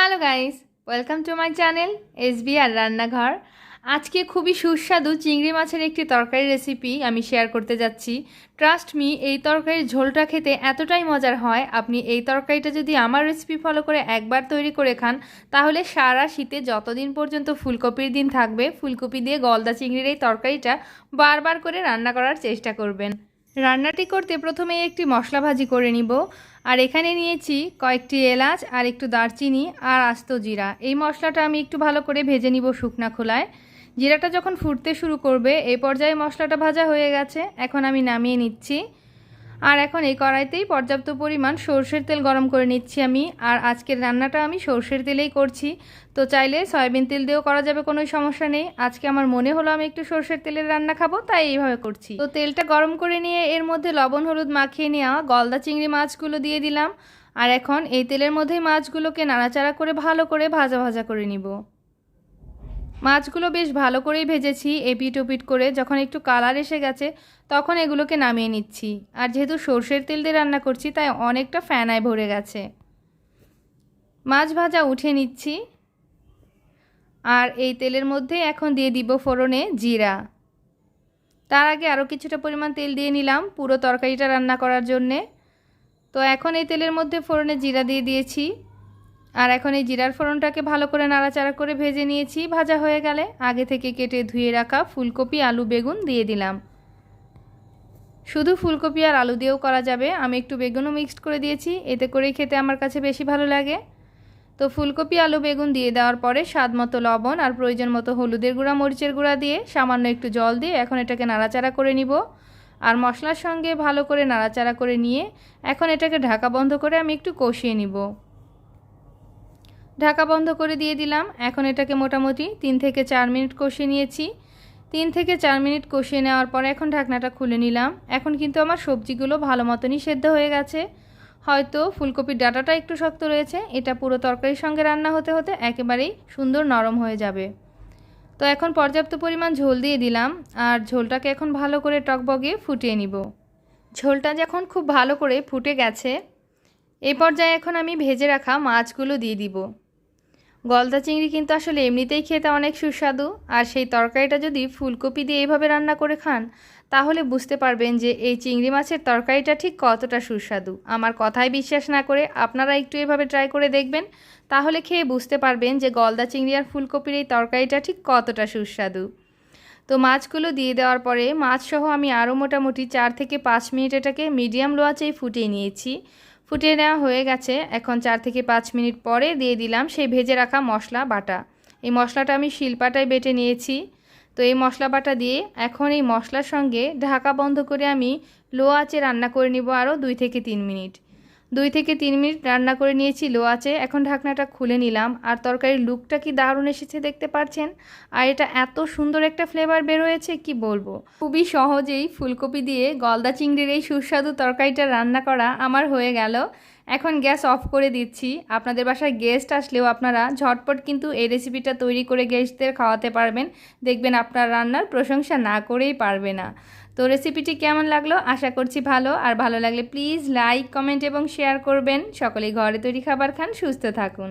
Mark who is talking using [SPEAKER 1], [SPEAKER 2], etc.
[SPEAKER 1] Hello guys, welcome to my channel SBR রান্নাঘর। আজকে খুবই সুস্বাদু চিংড়ি মাছের একটি তরকারি রেসিপি আমি শেয়ার করতে যাচ্ছি। ট্রাস্ট মি, এই তরকারির ঝোলটা খেতে এতটাই মজার হয়, আপনি এই তরকারিটা যদি আমার রেসিপি ফলো করে একবার তৈরি করে খান তাহলে সারা শীতে যতদিন পর্যন্ত ফুলকপির দিন থাকবে ফুলকপি দিয়ে গলদা চিংড়ির এই তরকারিটা বারবার করে রান্না করার চেষ্টা করবেন। রান্নাটি করতে প্রথমে একটি মশলা ভাজি করে নিব। আর এখানে নিয়েছি কয়েকটি এলাচ আর একটু দারচিনি আর আস্ত জিরা। এই মশলাটা আমি একটু ভালো করে ভেজে নিব শুকনা খোলায়। জিরাটা যখন ফুটতে শুরু করবে এই পর্যায়ে মশলাটা ভাজা হয়ে গেছে, এখন আমি নামিয়ে নিচ্ছি। আর এখন এই কড়াইতেই পর্যাপ্ত পরিমাণ সরষের তেল গরম করে নিচ্ছি আমি। আর আজকের রান্নাটা আমি সরষের তেলেই করছি, তো চাইলে সয়াবিন তেল দিয়েও করা যাবে, কোনো সমস্যা নেই। আজকে আমার মনে হলো আমি একটু সরষের তেলের রান্না খাবো, তাই এইভাবে করছি। তো তেলটা গরম করে নিয়ে এর মধ্যে লবণ হলুদ মাখিয়ে নেওয়া গলদা চিংড়ি মাছগুলো দিয়ে দিলাম। আর এখন এই তেলের মধ্যেই মাছগুলোকে নাড়াচাড়া করে ভালো করে ভাজা ভাজা করে নিব। মাছগুলো বেশ ভালো করেই ভেজেছি এপিট ওপিট করে। যখন একটু কালার এসে গেছে তখন এগুলোকে নামিয়ে নিচ্ছি। আর যেহেতু সরষের তেল দিয়ে রান্না করছি তাই অনেকটা ফ্যানায় ভরে গেছে। মাছ ভাজা উঠে নিচ্ছি। আর এই তেলের মধ্যে এখন দিয়ে দিব ফোড়নে জিরা। তার আগে আরও কিছুটা পরিমাণ তেল দিয়ে নিলাম পুরো তরকারিটা রান্না করার জন্যে। তো এখন এই তেলের মধ্যে ফোড়নে জিরা দিয়ে দিয়েছি। আর এখন এই জিরার ফোড়নটাকে ভালো করে নাড়াচাড়া করে ভেজে নিয়েছি। ভাজা হয়ে গেলে আগে থেকে কেটে ধুয়ে রাখা ফুলকপি আলু বেগুন দিয়ে দিলাম। শুধু ফুলকপি আর আলু দিয়েও করা যাবে, আমি একটু বেগুনও মিক্সড করে দিয়েছি, এতে করেই খেতে আমার কাছে বেশি ভালো লাগে। তো ফুলকপি আলু বেগুন দিয়ে দেওয়ার পরে স্বাদ মতো লবণ আর প্রয়োজন মতো হলুদের গুঁড়া মরিচের গুঁড়া দিয়ে সামান্য একটু জল দিয়ে এখন এটাকে নাড়াচাড়া করে নিব। আর মশলার সঙ্গে ভালো করে নাড়াচাড়া করে নিয়ে এখন এটাকে ঢাকা বন্ধ করে আমি একটু কষিয়ে নিব। ঢাকা বন্ধ করে দিয়ে দিলাম। এখন এটাকে মোটামুটি 3 থেকে 4 মিনিট কষিয়ে নিয়েছি। 3 থেকে 4 মিনিট কষিয়ে নেওয়ার পরে এখন ঢাকনাটা খুলে নিলাম। এখন কিন্তু আমার সবজিগুলো ভালো মতনই সেদ্ধ হয়ে গেছে। হয়তো ফুলকপির ডাঁটাটা একটু শক্ত রয়েছে, এটা পুরো তরকারির সঙ্গে রান্না হতে হতে একেবারেই সুন্দর নরম হয়ে যাবে। তো এখন পর্যাপ্ত পরিমাণ ঝোল দিয়ে দিলাম। আর ঝোলটাকে এখন ভালো করে টকবগে ফুটিয়ে নিব। ঝোলটা যখন খুব ভালো করে ফুটে গেছে এই পর্যায়ে এখন আমি ভেজে রাখা মাছগুলো দিয়ে দিব। গলদা চিংড়ি কিন্তু আসলে এমনিতেই খেতে অনেক সুস্বাদু, আর সেই তরকারিটা যদি ফুলকপি দিয়ে এইভাবে রান্না করে খান তাহলে বুঝতে পারবেন যে এই চিংড়ি মাছের তরকারিটা ঠিক কতটা সুস্বাদু। আমার কথায় বিশ্বাস না করে আপনারা একটু এভাবে ট্রাই করে দেখবেন, তাহলে খেয়ে বুঝতে পারবেন যে গলদা চিংড়ি আর ফুলকপির এই তরকারিটা ঠিক কতটা সুস্বাদু। তো মাছগুলো দিয়ে দেওয়ার পরে মাছসহ আমি আরও মোটামুটি 4 থেকে 5 মিনিট এটাকে মিডিয়াম লো আঁচেই ফুটিয়ে নিয়েছি। ফুটিয়ে নেওয়া হয়ে গেছে। এখন 4 থেকে 5 মিনিট পরে দিয়ে দিলাম সেই ভেজে রাখা মশলা বাটা। এই মশলাটা আমি শিলপাটায় বেটে নিয়েছি। তো এই মশলা বাটা দিয়ে এখন এই মশলার সঙ্গে ঢাকা বন্ধ করে আমি লো আঁচে রান্না করে নিব আরও 2 থেকে 3 মিনিট। 2 থেকে 3 মিনিট রান্না করে নিয়েছি লো আঁচে। এখন ঢাকনাটা খুলে নিলাম। আর তরকারির লুকটা কি দারুণ এসেছে দেখতে পাচ্ছেন। আর এটা এত সুন্দর একটা ফ্লেভার বের হয়েছে কি বলবো। খুবই সহজেই ফুলকপি দিয়ে গলদা চিংড়ির এই সুস্বাদু তরকারিটা রান্না করা আমার হয়ে গেল। এখন গ্যাস অফ করে দিচ্ছি। আপনাদের বাসায় গেস্ট আসলেও আপনারা ঝটপট কিন্তু এই রেসিপিটা তৈরি করে গেস্টদের খাওয়াতে পারবেন, দেখবেন আপনার রান্নার প্রশংসা না করেই পারবে না। তো রেসিপিটি কেমন লাগলো আশা করছি ভালো, আর ভালো লাগলে প্লিজ লাইক কমেন্ট এবং শেয়ার করবেন। সকলেই ঘরে তৈরি খাবার খান, সুস্থ থাকুন।